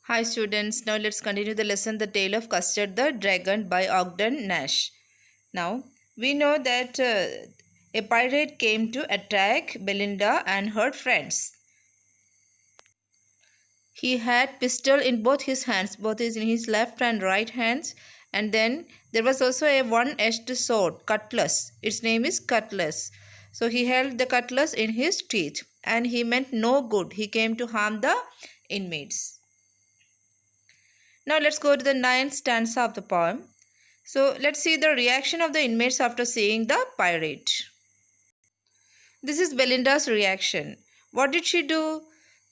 Hi students, now let's continue the lesson The Tale of Custard the Dragon by Ogden Nash. Now, we know that a pirate came to attack Belinda and her friends. He had pistol in both his hands, both is in his left and right hands, and then there was also a one-edged sword, cutlass. Its name is cutlass. So he held the cutlass in his teeth and he meant no good. He came to harm the inmates. Now let's go to the ninth stanza of the poem. So let's see the reaction of the inmates after seeing the pirate. This is Belinda's reaction. What did she do?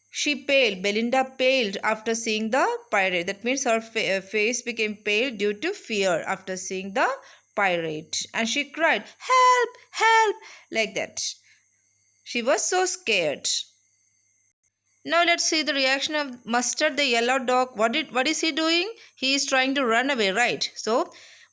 She paled. Belinda paled after seeing the pirate. That means her face became pale due to fear after seeing the pirate. And she cried, "Help! Help!" like that. She was so scared. Now let's see the reaction of Mustard the yellow dog. What is he doing? He is trying to run away, right?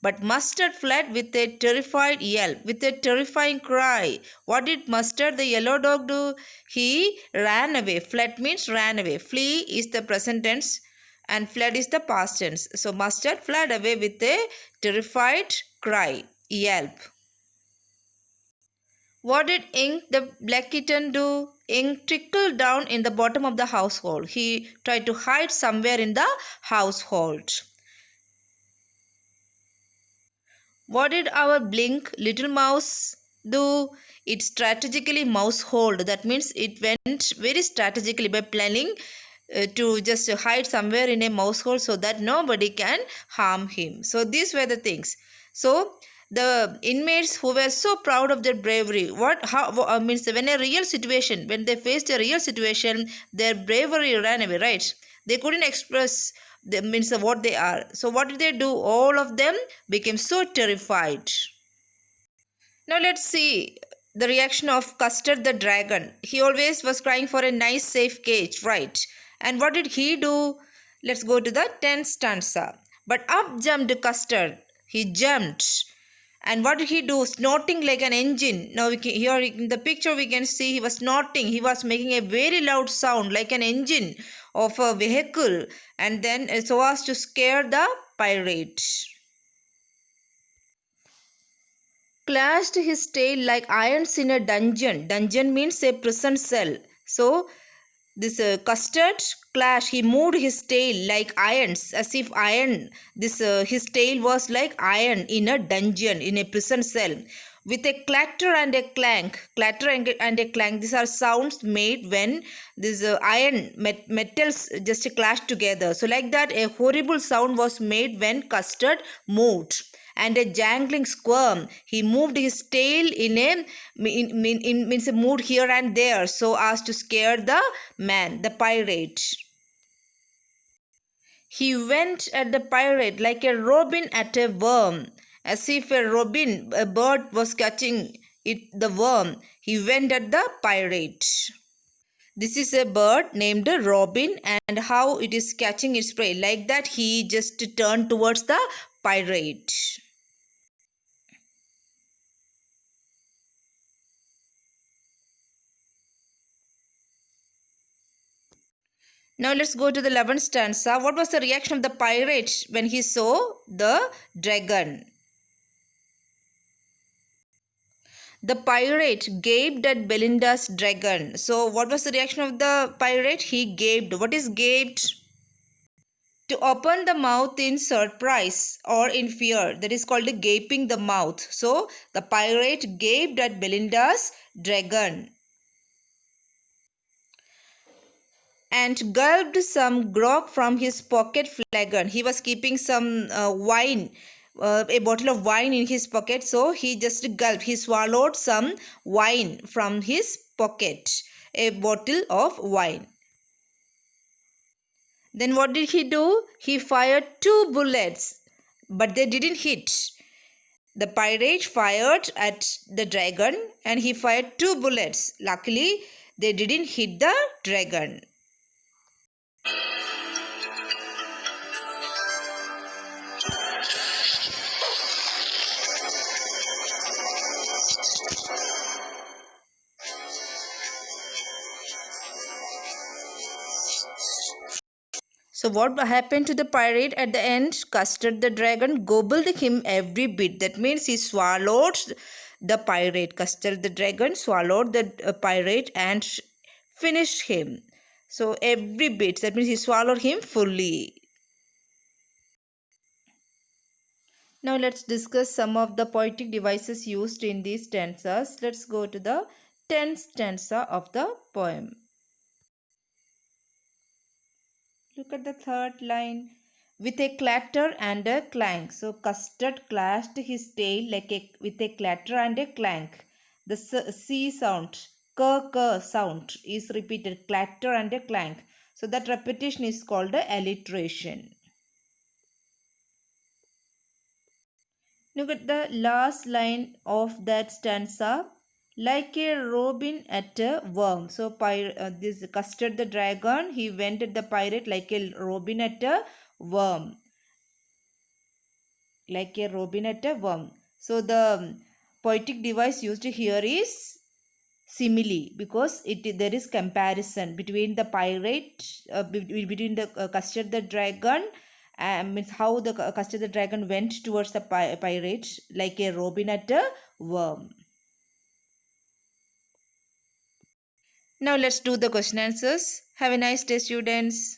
But Mustard fled with a terrified yelp, with a terrifying cry. What did Mustard the yellow dog do? He ran away. Fled means ran away. Flee is the present tense and fled is the past tense. So Mustard fled away with a terrified cry, yelp. What did Ink the black kitten do? Ink trickled down in the bottom of the household. He tried to hide somewhere in the household. What did our Blink little mouse do? It strategically mousehold. That means it went very strategically by planning to just hide somewhere in a mousehole so that nobody can harm him. So these were the things. So the inmates who were so proud of their bravery, means when a real situation, when they faced a real situation, their bravery ran away, right? They couldn't express the means of what they are. So what did they do? All of them became so terrified. Now let's see the reaction of Custard the dragon. He always was crying for a nice safe cage, right? And what did he do? Let's go to the 10th stanza. But up jumped Custard. He jumped. And what did he do? Snorting like an engine. Now here in the picture we can see he was snorting. He was making a very loud sound like an engine of a vehicle. And then so as to scare the pirate. Clashed his tail like irons in a dungeon. Dungeon means a prison cell. So this Custard clash, he moved his tail like irons, as if iron. This his tail was like iron in a dungeon, in a prison cell, with a clatter and a clank. Clatter and a clank, these are sounds made when this metals just clash together. So like that, a horrible sound was made when Custard moved, and a jangling squirm. He moved his tail means moved here and there so as to scare the man, the pirate. He went at the pirate like a robin at a worm, as if a bird was catching the worm. He went at the pirate. This is a bird named Robin, and how it is catching its prey. Like that, he just turned towards the pirate. Now let's go to the 11th stanza. What was the reaction of the pirate when he saw the dragon? The pirate gaped at Belinda's dragon. So what was the reaction of the pirate? He gaped. What is gaped? To open the mouth in surprise or in fear. That is called gaping the mouth. So the pirate gaped at Belinda's dragon and gulped some grog from his pocket flagon. He was keeping some wine, a bottle of wine in his pocket. So he just gulped. He swallowed some wine from his pocket, a bottle of wine. Then what did he do? He fired 2 bullets, but they didn't hit. The pirate fired at the dragon and he fired 2 bullets. Luckily, they didn't hit the dragon. So what happened to the pirate at the end? Custard the dragon gobbled him every bit. That means he swallowed the pirate. Custard the dragon swallowed the pirate and finished him. So every bit. That means he swallowed him fully. Now let's discuss some of the poetic devices used in these stanzas. Let's go to the 10th stanza of the poem. Look at the third line. With a clatter and a clank. So Custard clashed his tail with a clatter and a clank. The C sound, k sound is repeated, clatter and a clank. So that repetition is called a alliteration. Look at the last line of that stanza. Like a robin at a worm. So this Custard the dragon, he went at the pirate like a robin at a worm. Like a robin at a worm. So the poetic device used here is simile, because there is comparison between the pirate, between the Custard the dragon, means how the Custard the dragon went towards the pirate like a robin at a worm. Now let's do the question answers. Have a nice day, students.